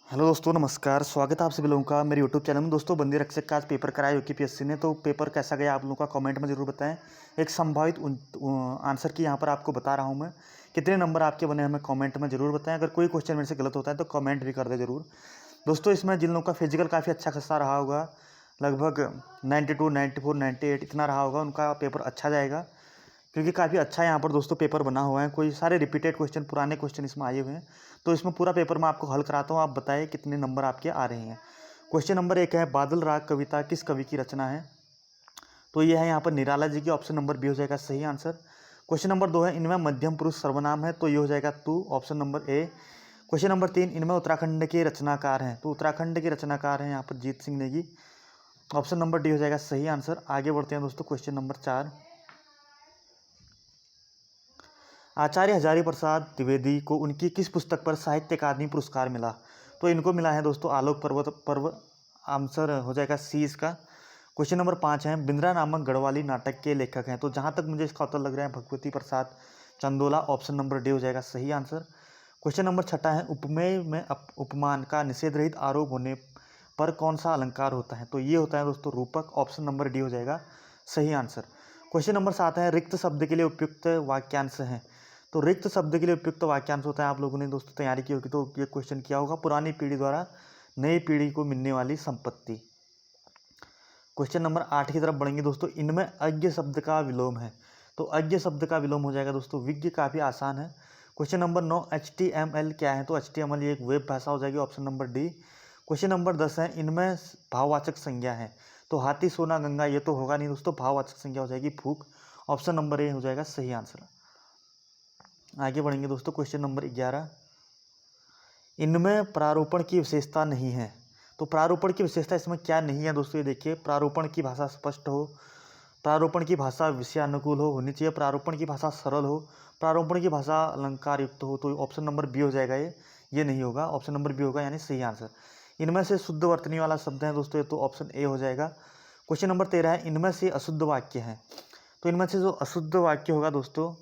Hello दोस्तों, नमस्कार। स्वागत है आप सभी लोगों का मेरे यूट्यूब चैनल में। दोस्तों, बंदी रक्षक का आज पेपर कराया यूपीएससी ने, तो पेपर कैसा गया आप लोगों का कमेंट में ज़रूर बताएं। एक संभावित आंसर की यहाँ पर आपको बता रहा हूँ मैं। कितने नंबर आपके बने हमें कमेंट में ज़रूर बताएं। अगर कोई क्वेश्चन मेरे से गलत होता है तो कमेंट भी कर दे ज़रूर। दोस्तों, इसमें जिन लोगों का फिजिकल काफ़ी अच्छा खासा रहा होगा, लगभग 92, 94, 98 इतना रहा होगा, उनका पेपर अच्छा जाएगा, क्योंकि काफ़ी अच्छा यहाँ पर दोस्तों पेपर बना हुआ है। कोई सारे रिपीटेड क्वेश्चन, पुराने क्वेश्चन इसमें आए हुए हैं। तो इसमें पूरा पेपर मैं आपको हल कराता हूँ। आप बताइए कितने नंबर आपके आ रहे हैं। क्वेश्चन नंबर 1 है, बादल राग कविता किस कवि की रचना है? तो ये है यहाँ पर निराला जी की। ऑप्शन नंबर बी हो जाएगा सही आंसर। क्वेश्चन नंबर 2 है, इनमें मध्यम पुरुष सर्वनाम है? तो ये हो जाएगा तू, option number A. Question number 3, इनमें उत्तराखंड के रचनाकार हैं? तो उत्तराखंड के रचनाकार हैं यहाँ पर Jeet Singh Negi. Option number D हो जाएगा सही आंसर। आगे बढ़ते हैं दोस्तों, क्वेश्चन नंबर 4, आचार्य हजारी प्रसाद द्विवेदी को उनकी किस पुस्तक पर साहित्य अकादमी पुरस्कार मिला? तो इनको मिला है दोस्तों आलोक पर्वत पर्व। आंसर हो जाएगा सी इसका। क्वेश्चन नंबर 5 है, बिंद्रा नामक गढ़वाली नाटक के लेखक हैं? तो जहाँ तक मुझे इसका उत्तर लग रहा है भगवती प्रसाद चंदोला। ऑप्शन नंबर डी हो जाएगा सही आंसर। क्वेश्चन नंबर 6 है, उपमेय में उपमान का निषेध रहित आरोप होने पर कौन सा अलंकार होता है? तो ये होता है दोस्तों रूपक। ऑप्शन नंबर डी हो जाएगा सही आंसर। क्वेश्चन नंबर 7 है, रिक्त शब्द के लिए उपयुक्त वाक्यांश है? तो रिक्त शब्द के लिए उपयुक्त वाक्यांश होता है, आप लोगों ने दोस्तों तैयारी की होगी तो ये क्वेश्चन किया होगा, पुरानी पीढ़ी द्वारा नई पीढ़ी को मिलने वाली संपत्ति। क्वेश्चन नंबर 8 की तरफ बढ़ेंगे दोस्तों, इनमें अज्ञ शब्द का विलोम है? तो अज्ञ शब्द का विलोम हो जाएगा दोस्तों विज्ञ। काफ़ी आसान है। क्वेश्चन नंबर 9, HTML क्या है? तो HTML ये एक वेब भाषा हो जाएगी। Option number D. Question number 10 है, इनमें भाववाचक संज्ञा है? तो हाथी, सोना, गंगा ये तो होगा नहीं दोस्तों, भाववाचक संज्ञा हो जाएगी फूक। ऑप्शन नंबर ए हो जाएगा सही आंसर। आगे बढ़ेंगे दोस्तों, क्वेश्चन नंबर 11, इनमें प्रारूपण की विशेषता नहीं है? तो प्रारूपण की विशेषता इसमें क्या नहीं है दोस्तों? ये देखिए, प्रारूपण की भाषा स्पष्ट हो, प्रारूपण की भाषा विषयानुकूल हो होनी चाहिए, प्रारूपण की भाषा सरल हो, प्रारूपण की भाषा अलंकार युक्त हो। तो ऑप्शन नंबर बी हो जाएगा ये नहीं होगा। ऑप्शन नंबर बी होगा यानी सही आंसर। इनमें से शुद्ध वर्तनी वाला शब्द है दोस्तों, ये तो ऑप्शन ए हो जाएगा। क्वेश्चन नंबर 13 है, इनमें से अशुद्ध वाक्य है? तो इनमें से जो अशुद्ध वाक्य होगा दोस्तों,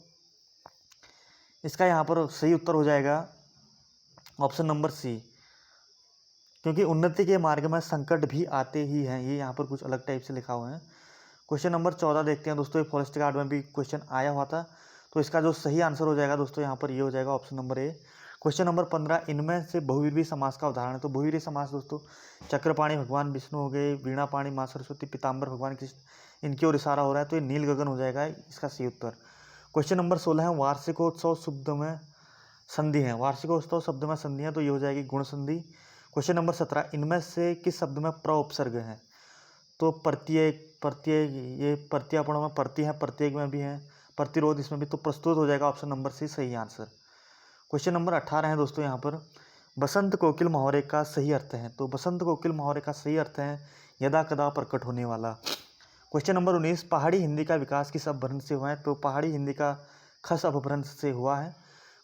इसका यहाँ पर सही उत्तर हो जाएगा ऑप्शन नंबर सी, क्योंकि उन्नति के मार्ग में संकट भी आते ही हैं। ये यहाँ पर कुछ अलग टाइप से लिखा हुआ है। क्वेश्चन नंबर 14 देखते हैं दोस्तों, ये फॉरेस्ट गार्ड में भी क्वेश्चन आया हुआ था। तो इसका जो सही आंसर हो जाएगा दोस्तों यहाँ पर ये हो जाएगा option number A. Question number 15, इनमें से बहुव्रीहि समास का उदाहरण है? तो बहुव्रीहि समास दोस्तों चक्रपाणी भगवान विष्णु हो गए, वीणा पाणी माँ सरस्वती, पीताम्बर भगवान कृष्ण, इनकी ओर इशारा हो रहा है, तो ये नील गगन हो जाएगा इसका सही उत्तर। क्वेश्चन नंबर 16 है, वार्षिकोत्सव शब्द में संधि है? वार्षिकोत्सव शब्द में संधि है, तो ये हो जाएगी गुण संधि। क्वेश्चन नंबर 17, इनमें से किस शब्द में प्र उपसर्ग है? तो प्रत्येक, प्रत्येक, ये प्रत्यापण में प्रति है, प्रत्येक में भी है, प्रतिरोध इसमें भी, तो प्रस्तुत हो जाएगा ऑप्शन नंबर सी सही आंसर। क्वेश्चन नंबर 18 है दोस्तों, यहाँ पर बसंत कोकिल मुहावरे का सही अर्थ है? तो बसंत कोकिल मुहावरे का सही अर्थ है यदा कदा प्रकट होने वाला। क्वेश्चन नंबर 19, पहाड़ी हिंदी का विकास किस अपभ्रंश से हुआ है? तो पहाड़ी हिंदी का खस अपभ्रंश से हुआ है।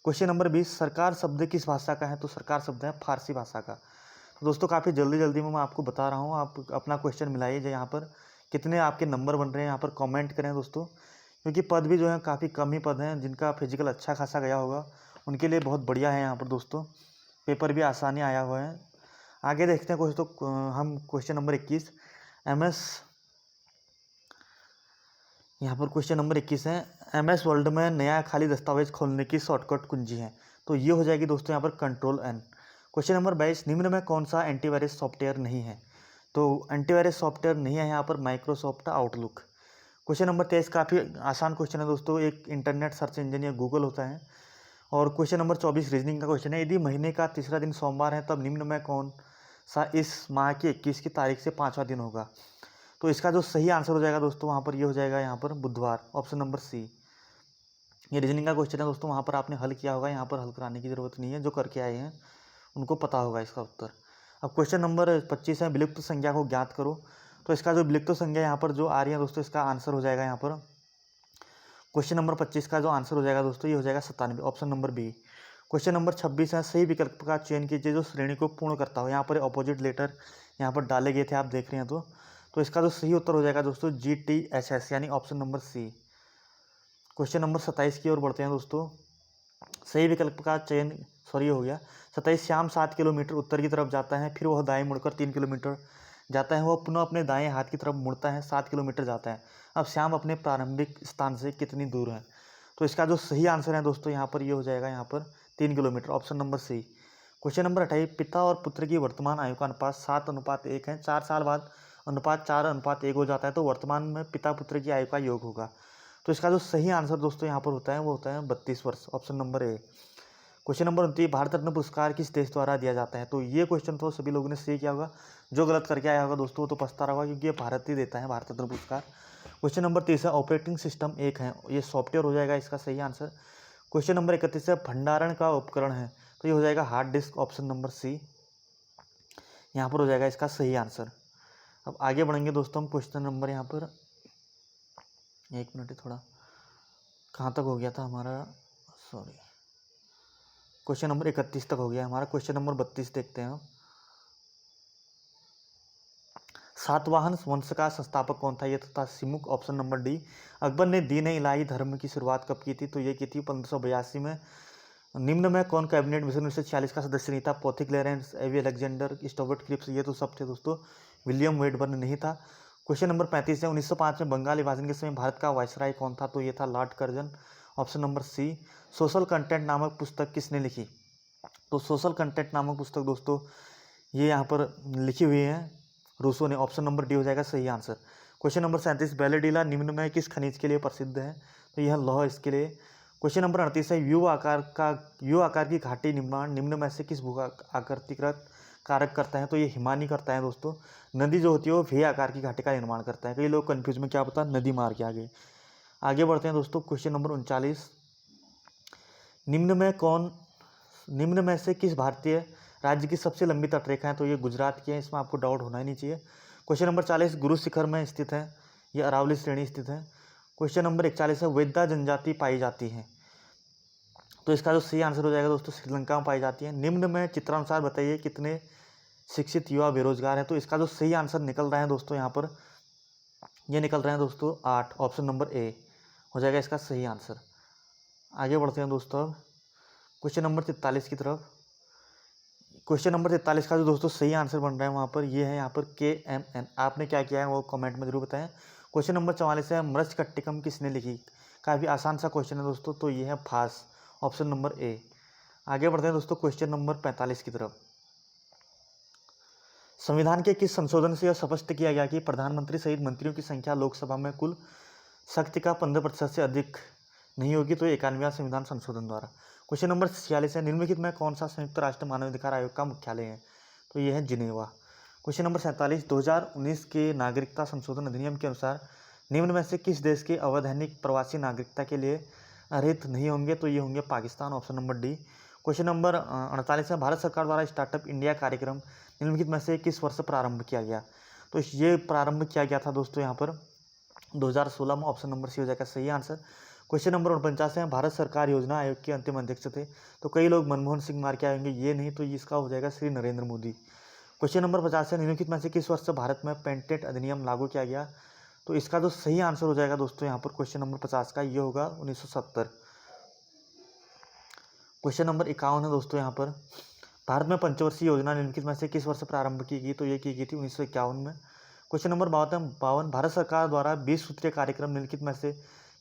क्वेश्चन नंबर 20, सरकार शब्द किस भाषा का है? तो सरकार शब्द है फारसी भाषा का। तो दोस्तों काफ़ी जल्दी जल्दी में मैं आपको बता रहा हूँ, आप अपना क्वेश्चन मिलाइए जो यहाँ पर कितने आपके नंबर बन रहे हैं, यहाँ पर कमेंट करें दोस्तों, क्योंकि पद भी जो है काफ़ी कम ही पद हैं। जिनका फिजिकल अच्छा खासा गया होगा उनके लिए बहुत बढ़िया है यहाँ पर दोस्तों, पेपर भी आसानी आया हुआ है। आगे देखते हैं कुछ तो हम क्वेश्चन नंबर 21, MS, यहाँ पर क्वेश्चन नंबर 21 है, MS वर्ल्ड में नया खाली दस्तावेज खोलने की शॉर्टकट कुंजी है? तो ये हो जाएगी दोस्तों यहाँ पर Ctrl+N। क्वेश्चन नंबर 22, निम्न में कौन सा एंटीवायरस सॉफ्टवेयर नहीं है? तो एंटीवायरस सॉफ्टवेयर नहीं है यहाँ पर माइक्रोसॉफ्ट आउटलुक। क्वेश्चन नंबर 23 काफ़ी आसान क्वेश्चन है दोस्तों, एक इंटरनेट सर्च इंजन या गूगल होता है। और क्वेश्चन नंबर 24 रीजनिंग का क्वेश्चन है, यदि महीने का तीसरा दिन सोमवार है तब निम्न में कौन सा इस माह की 21 की तारीख से 5वां दिन होगा? तो इसका जो सही आंसर हो जाएगा दोस्तों वहाँ पर ये हो जाएगा यहाँ पर बुधवार, ऑप्शन नंबर सी। ये रीजनिंग का क्वेश्चन है दोस्तों, वहाँ पर आपने हल किया होगा, यहाँ पर हल कराने की ज़रूरत नहीं है, जो करके आए हैं उनको पता होगा इसका उत्तर। अब क्वेश्चन नंबर 25 है, विलुप्त संज्ञा को ज्ञात करो। तो इसका जो विलुप्त संज्ञा यहाँ पर जो आ रही है दोस्तों, इसका आंसर हो जाएगा यहाँ पर क्वेश्चन नंबर 25 का जो आंसर हो जाएगा दोस्तों ये हो जाएगा 97, option number B. Question number 26 है, सही विकल्प का चयन कीजिए जो श्रेणी को पूर्ण करता हो। यहाँ पर अपोजिट लेटर यहाँ पर डाले गए थे, आप देख रहे हैं तो इसका जो सही उत्तर हो जाएगा दोस्तों GTHS यानी option number C. Question number 27 की ओर बढ़ते हैं दोस्तों, सही विकल्प का चयन, सॉरी हो गया 27। श्याम 7 किलोमीटर उत्तर की तरफ जाता है, फिर वह दाएं मुड़कर 3 किलोमीटर जाता है, वह पुनः अपने दाएं हाथ की तरफ मुड़ता है, 7 किलोमीटर जाता है। अब श्याम अपने प्रारंभिक स्थान से कितनी दूर है? तो इसका जो सही आंसर है दोस्तों यहाँ पर ये हो जाएगा यहाँ पर 3 kilometre, option number C. Question number 28, पिता और पुत्र की वर्तमान आयु का अनुपात 7:1 है। 4 साल बाद अनुपात 4:1 हो जाता है, तो वर्तमान में पिता पुत्र की आयु का योग होगा। तो इसका जो सही आंसर दोस्तों यहाँ पर होता है वो होता है 32 वर्ष, option number A. Question number 29, Bharat Ratna पुरस्कार किस देश द्वारा दिया जाता है? तो ये क्वेश्चन तो सभी लोगों ने सही किया होगा, जो गलत करके आया होगा दोस्तों तो पछता रहा होगा, क्योंकि ये भारत ही देता है भारत रत्न पुरस्कार। क्वेश्चन नंबर 30 है, ऑपरेटिंग सिस्टम एक है, ये सॉफ्टवेयर हो जाएगा इसका सही आंसर। क्वेश्चन नंबर 31 है, भंडारण का उपकरण है, तो ये हो जाएगा hard disk, option number C यहाँ पर हो जाएगा इसका सही आंसर। अब आगे बढ़ेंगे दोस्तों हम क्वेश्चन नंबर यहाँ पर, एक मिनट थोड़ा कहाँ तक हो गया था हमारा, सॉरी क्वेश्चन नंबर 31 तक हो गया हमारा। क्वेश्चन नंबर 32 देखते हैं। सातवाहन वंश का संस्थापक कौन था? ये था Simuka, option number D. Akbar ने दीन इलाही धर्म की शुरुआत कब की थी? तो ये की थी 1582 में। निम्न में कौन कैबिनेट मिशन 1946 का सदस्य नहीं था? पोथिक क्लेरेंस, एवी अलेक्जेंडर, स्टोवर्ट क्रिप्स, ये तो सब थे दोस्तों, विलियम वेडबर्न नहीं था। क्वेश्चन नंबर 35 है, 1905 में बंगाल विभाजन के समय भारत का वायसराय कौन था? तो ये था Lord Curzon, option number C. Social content नामक पुस्तक किसने लिखी? तो सोशल कंटेंट नामक पुस्तक दोस्तों ये यहाँ पर लिखी हुई है रूसो ने, ऑप्शन नंबर डी हो जाएगा सही आंसर। क्वेश्चन नंबर 37, बैलेडीला निम्न में किस खनिज के लिए प्रसिद्ध है? तो यह लौह इसके लिए। क्वेश्चन नंबर 38 है, यू आकार की घाटी निर्माण निम्न में से किस भू आकृतिकृत कारक करता है? तो ये हिमानी करता है दोस्तों। नदी जो होती है वो वी आकार की घाटी का निर्माण करता है। कई लोग कन्फ्यूज में क्या पता नदी मार के आगे बढ़ते हैं दोस्तों। क्वेश्चन नंबर 39, निम्न में से किस भारतीय राज्य की सबसे लंबी तटरेखा है? तो ये गुजरात की है, इसमें आपको डाउट होना ही नहीं चाहिए। क्वेश्चन नंबर 40, गुरु शिखर में स्थित है, ये अरावली श्रेणी स्थित है। क्वेश्चन नंबर 41 है, वेदा जनजाति पाई जाती है, तो इसका जो सही आंसर हो जाएगा दोस्तों श्रीलंका में पाई जाती है। निम्न में चित्रानुसार बताइए कितने शिक्षित युवा बेरोजगार है? तो इसका जो सही आंसर निकल रहा है दोस्तों यहाँ पर ये निकल रहे हैं दोस्तों 8, ऑप्शन नंबर ए हो जाएगा इसका सही आंसर। आगे बढ़ते हैं दोस्तों क्वेश्चन नंबर 43 की तरफ। क्वेश्चन नंबर 43 का जो दोस्तों सही आंसर बन रहा है वहाँ पर ये है यहाँ पर KMN। आपने क्या किया है वो कमेंट में जरूर बताएं। क्वेश्चन नंबर 44 है, मृच्छकट्टिकम किसने लिखी? काफ़ी आसान सा क्वेश्चन है दोस्तों, तो ये है फास, ऑप्शन नंबर ए। आगे बढ़ते हैं दोस्तों क्वेश्चन नंबर 45 की तरफ। संविधान के किस संशोधन से यह स्पष्ट किया गया कि प्रधानमंत्री सहित मंत्रियों की संख्या लोकसभा में कुल शक्ति का 15% से अधिक नहीं होगी? तो 91वां संविधान संशोधन द्वारा। क्वेश्चन नंबर 46 है, निम्नलिखित में कौन सा संयुक्त राष्ट्र मानवाधिकार आयोग का मुख्यालय है? तो ये है जिनेवा। क्वेश्चन नंबर 47, 2019 के नागरिकता संशोधन अधिनियम के अनुसार निम्न में से किस देश के अवैधानिक प्रवासी नागरिकता के लिए अर्हत नहीं होंगे? तो ये होंगे Pakistan, option number D. Question number 48 है, भारत सरकार द्वारा स्टार्टअप इंडिया कार्यक्रम निम्नलिखित में से किस वर्ष प्रारंभ किया गया? तो ये प्रारंभ किया गया था दोस्तों यहाँ पर 2016 में, ऑप्शन नंबर सी हो जाएगा सही आंसर। क्वेश्चन नंबर 49 है, भारत सरकार योजना आयोग के अंतिम अध्यक्ष थे? तो कई लोग मनमोहन सिंह मार के आएंगे, ये नहीं, तो इसका हो जाएगा श्री नरेंद्र मोदी। क्वेश्चन नंबर 50 है, निम्नलिखित में से किस वर्ष से भारत में पेटेंट अधिनियम लागू किया गया? तो इसका जो सही आंसर हो जाएगा दोस्तों यहाँ पर क्वेश्चन नंबर 50 का ये होगा 1970। क्वेश्चन नंबर 51 है दोस्तों यहाँ पर, भारत में पंचवर्षीय योजना निम्नलिखित में से किस वर्ष प्रारंभ की गई? तो ये की गई थी 1951 में। क्वेश्चन नंबर 52, भारत सरकार द्वारा 20 सूत्रीय कार्यक्रम निम्नलिखित में से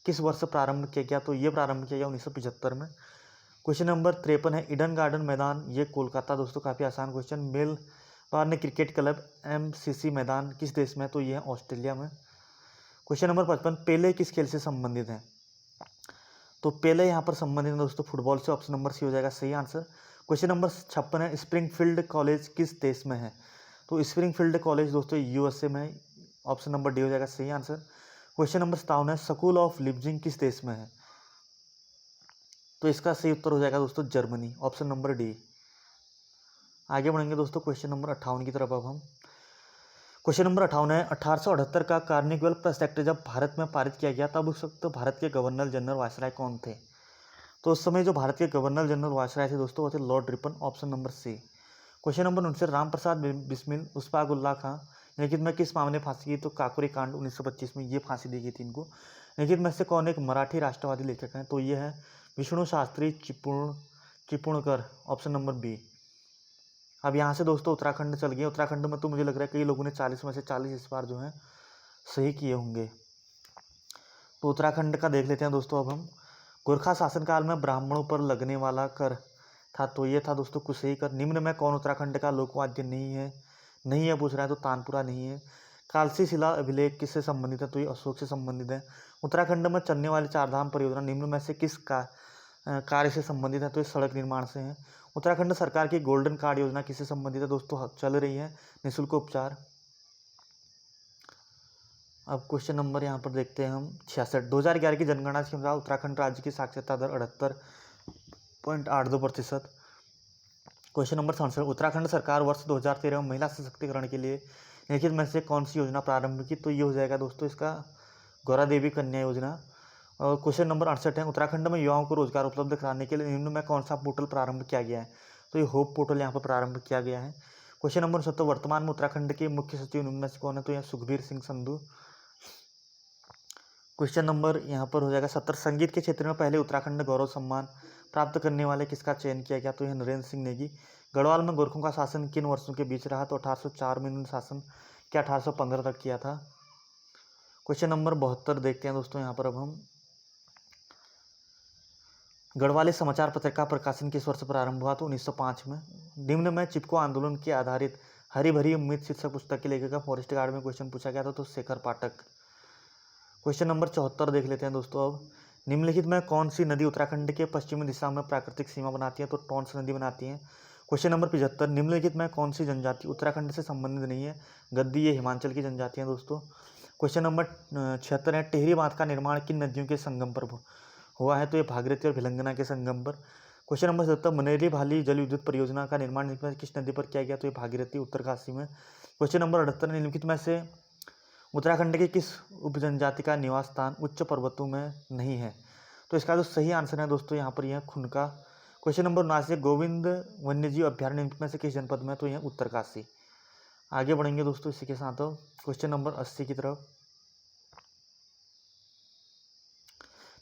किस वर्ष प्रारंभ किया गया? तो ये प्रारंभ किया गया 1975 में। क्वेश्चन नंबर 53 है, ईडन गार्डन मैदान ये कोलकाता, दोस्तों काफ़ी आसान question. Melbourne cricket club MCC मैदान किस देश में? तो ये है ऑस्ट्रेलिया में। क्वेश्चन नंबर 55, पेले किस खेल से संबंधित हैं? तो पेले यहाँ पर संबंधित है दोस्तों फुटबॉल से, ऑप्शन नंबर सी हो जाएगा सही आंसर। क्वेश्चन नंबर 56 है, स्प्रिंगफील्ड कॉलेज किस देश में है? तो स्प्रिंगफील्ड कॉलेज दोस्तों USA में, ऑप्शन नंबर डी हो जाएगा सही आंसर। क्वेश्चन नंबर 57 है, स्कूल ऑफ लिपजिंग किस देश में है? तो इसका सही उत्तर हो जाएगा दोस्तों जर्मनी, ऑप्शन नंबर डी। आगे बढ़ेंगे दोस्तों क्वेश्चन नंबर 58 की तरफ। अब हम क्वेश्चन नंबर 58 है, 1878 का कार्निवल प्लस एक्ट जब भारत में पारित किया गया तब उस वक्त भारत के गवर्नर जनरल वायसराय कौन थे? तो उस समय जो भारत के गवर्नर जनरल वायसराय थे दोस्तों वो थे Lord Ripon, option number C. Question number 49, Ram Prasad Bismil उस्तागुल्ला खां निखित में किस मामले फांसी की? तो काकोरी कांड 1925 में ये फांसी दी गई थी इनको। निखित में से कौन एक मराठी राष्ट्रवादी लेखक हैं? तो ये है Vishnu Shastri Chiplunkar, option number B. अब यहाँ से दोस्तों उत्तराखंड चल गए। उत्तराखंड में तो मुझे लग रहा है कई लोगों ने 40 में से 40 इस बार जो है सही किए होंगे। तो उत्तराखंड का देख लेते हैं दोस्तों अब हम। गोरखा शासनकाल में ब्राह्मणों पर लगने वाला कर था, तो ये था दोस्तों कुशेई कर। निम्न में कौन उत्तराखंड का लोकवाद्य नहीं है? नहीं है पूछ रहा है, तो तानपुरा नहीं है। कालसी शिला अभिलेख किससे संबंधित है? तो ये अशोक से संबंधित है। उत्तराखंड में चलने वाली चारधाम परियोजना निम्न में से किस कार्य से संबंधित है? तो ये सड़क निर्माण से है। उत्तराखंड सरकार की गोल्डन कार्ड योजना किससे संबंधित है? दोस्तों चल रही है निःशुल्क उपचार। अब क्वेश्चन नंबर यहाँ पर देखते हैं हम 66। 2011 की जनगणना के अनुसार उत्तराखंड राज्य की साक्षरता दर 78.82%। Question number 67। उत्तराखंड सरकार वर्ष 2013 में महिला सशक्तिकरण के लिए निम्नलिखित में से कौन सी योजना प्रारंभ की? तो ये हो जाएगा दोस्तों इसका गौरा देवी कन्या योजना। और क्वेश्चन नंबर 68 है, उत्तराखंड में युवाओं को रोजगार उपलब्ध कराने के लिए निम्न में कौन सा पोर्टल प्रारंभ किया गया है? तो ये होप पोर्टल यहाँ पर प्रारंभ किया गया है। क्वेश्चन नंबर 69, वर्तमान में उत्तराखंड के मुख्य सचिव निम्न में से कौन है? तो यहाँ सुखबीर सिंह संधू। क्वेश्चन नंबर यहाँ पर हो जाएगा 70, संगीत के क्षेत्र में पहले उत्तराखंड गौरव सम्मान प्राप्त करने वाले किसका चयन किया गया? तो यह नरेंद्र सिंह नेगी। गढ़वाल में गोरखों का शासन किन वर्षों के बीच रहा? तो 1804 में इन्होंने शासन क्या 1815 तक किया था। क्वेश्चन नंबर 72 देखते हैं दोस्तों यहाँ पर अब हम। गढ़वाली समाचार पत्र का प्रकाशन किस वर्ष प्रारंभ हुआ? तो 1905 में। निम्न में चिपको आंदोलन के आधारित हरी भरी उम्मीद शीर्षक पुस्तक के लेखक का फॉरेस्ट गार्ड में क्वेश्चन पूछा गया था, तो शेखर पाठक। क्वेश्चन नंबर 74 देख लेते हैं दोस्तों अब। निम्नलिखित में कौन सी नदी उत्तराखंड के पश्चिमी दिशा में प्राकृतिक सीमा बनाती है? तो टोंस नदी बनाती है। क्वेश्चन नंबर 75, निम्नलिखित में कौन सी जनजाति उत्तराखंड से संबंधित नहीं है? गद्दी, ये हिमाचल की जनजाति है दोस्तों। क्वेश्चन नंबर 76 है, टिहरी बांध का निर्माण किन नदियों के संगम पर हुआ है? तो ये भागीरथी और भिलंगना के संगम पर। क्वेश्चन नंबर 77, मनेरी भाली जल विद्युत परियोजना का निर्माण किस नदी पर किया गया? तो ये भागीरथी उत्तरकाशी में। क्वेश्चन नंबर 78, निम्नलिखित में से उत्तराखंड के किस उपजनजाति का निवास स्थान उच्च पर्वतों में नहीं है? तो इसका जो सही आंसर है दोस्तों यहाँ पर यह खुनका। क्वेश्चन नंबर 79, गोविंद वन्यजीव अभ्यारण्य में से किस जनपद में? तो यह उत्तरकाशी। आगे बढ़ेंगे दोस्तों इसी के साथ क्वेश्चन नंबर 80 की तरफ।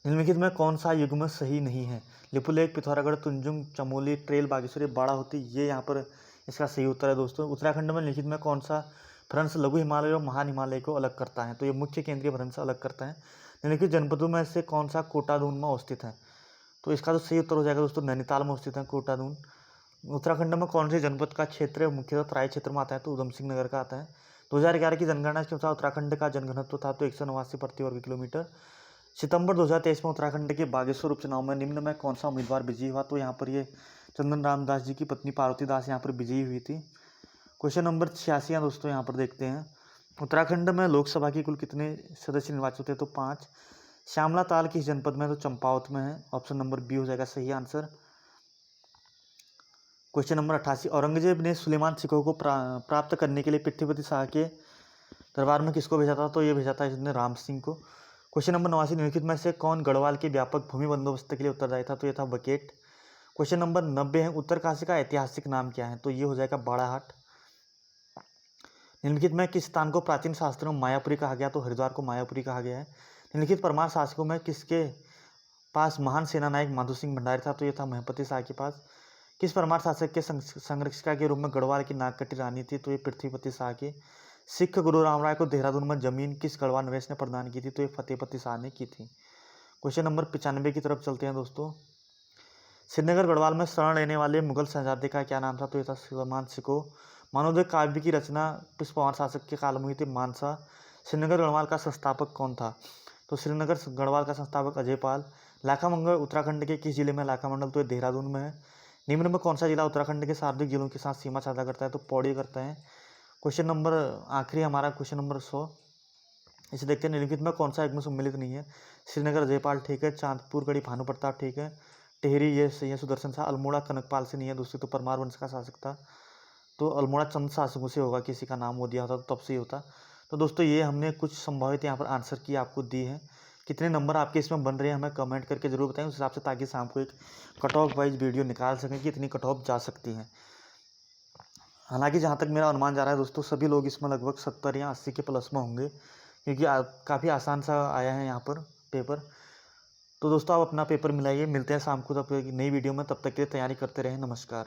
निम्नलिखित में कौन सा युग्म सही नहीं है? लिपुलेख, पिथौरागढ़, तुंजुंग, चमोली, ट्रेल, बागेश्वरी, बाड़ाहोती, ये यहाँ पर इसका सही उत्तर है दोस्तों। उत्तराखंड में निम्नलिखित में कौन सा भ्रंश लघु हिमालय और महान हिमालय को अलग करता है? तो ये मुख्य केंद्रीय भ्रंश अलग करता है। निम्नलिखित जनपदों में से कौन सा कोटादून में अवस्थित है? तो इसका जो सही उत्तर हो जाएगा दोस्तों नैनीताल में अवस्थित है कोटादून। उत्तराखंड में कौन से जनपद का क्षेत्र मुख्यतः तराई क्षेत्र में आता है? तो उधम सिंह नगर का आता है। 2011 की जनगणना के अनुसार उत्तराखंड का जनघनत्व था तो 189 प्रति वर्ग किलोमीटर। सितंबर 2023 में उत्तराखंड के बागेश्वर उपचुनाव में निम्न में कौन सा उम्मीदवार विजयी हुआ? तो यहाँ पर ये चंदन राम दास जी की पत्नी पार्वती दास यहाँ पर विजयी हुई थी। क्वेश्चन नंबर 86 दोस्तों यहाँ पर देखते हैं। उत्तराखंड में लोकसभा की कुल कितने सदस्य निर्वाचित होते हैं? तो 5। श्यामला ताल किस जनपद में? तो चंपावत में है। ऑप्शन नंबर बी हो जाएगा सही आंसर। क्वेश्चन नंबर 88, औरंगजेब ने सुलेमान सिखों को प्राप्त करने के लिए पृथ्वीपति शाह के दरबार में किसको भेजा था? तो ये भेजा था इसने राम सिंह को। क्वेश्चन नंबर 89, निम्नलिखित में से कौन गढ़वाल के व्यापक भूमि बंदोबस्त के लिए उत्तरदायी था? तो ये था बकेट। क्वेश्चन नंबर 90 है, उत्तरकाशी का ऐतिहासिक नाम क्या है? तो ये हो जाएगा बाड़ाहाट। निम्नलिखित में किस स्थान को प्राचीन शास्त्रों में मायापुरी कहा गया? तो हरिद्वार को मायापुरी कहा गया है। निम्नलिखित परमार शासकों में किसके पास महान सेना नायक माधो सिंह भंडारी था? तो ये था महपति शाह के पास। किस परमार शासक के संरक्षिका के रूप में गढ़वाल की नागकटी रानी थी? तो ये पृथ्वीपति शाह की। सिख गुरु राम राय को देहरादून में जमीन किस गढ़वाल नरेश ने प्रदान की थी? तो ये फतेहपति शाह ने की थी। क्वेश्चन नंबर 95 की तरफ चलते हैं दोस्तों। श्रीनगर गढ़वाल में शरण लेने वाले मुगल शहजादे का क्या नाम था? तो ये था सुलेमान सिको। मानवोदय काव्य की रचना किस परमार शासक के काल में हुई थी? मानसा। श्रीनगर गढ़वाल का संस्थापक कौन था? तो श्रीनगर गढ़वाल का संस्थापक अजयपाल। लाखा मंडल उत्तराखंड के किस जिले में? लाखा मंडल तो ये देहरादून में है। निम्न में कौन सा जिला उत्तराखंड के सार्वजनिक जिलों के साथ सीमा साझा करता है? तो पौड़ी करता है। क्वेश्चन नंबर आखिरी हमारा क्वेश्चन नंबर 100, इसे देखते हैं। निम्नलिखित में कौन सा युग्म सम्मिलित नहीं है? श्रीनगर अजयपाल ठीक है। चांदपुर गढ़ी भानु प्रताप ठीक है। टिहरी ये सही है सुदर्शन शाह। अल्मोड़ा कनकपाल से नहीं है, दूसरी तो परमार वंश का शासक था। तो अल्मोड़ा चंद शासकों से होगा, किसी का नाम वो दिया होता तो तब से ही होता। तो दोस्तों ये हमने कुछ संभावित यहाँ पर आंसर की आपको दी है। कितने नंबर आपके इसमें बन रहे हैं हमें कमेंट करके जरूर बताएं उस हिसाब से, ताकि शाम को एक कट ऑफ वाइज वीडियो निकाल सकें कि इतनी कट ऑफ जा सकती हैं। हालांकि जहाँ तक मेरा अनुमान जा रहा है दोस्तों, सभी लोग इसमें लगभग 70 या 80 के प्लस में होंगे, क्योंकि काफ़ी आसान सा आया है यहाँ पर पेपर। तो दोस्तों आप अपना पेपर मिलाइए, मिलते हैं शाम को तब एक नई वीडियो में, तब तक के लिए तैयारी करते रहें। नमस्कार।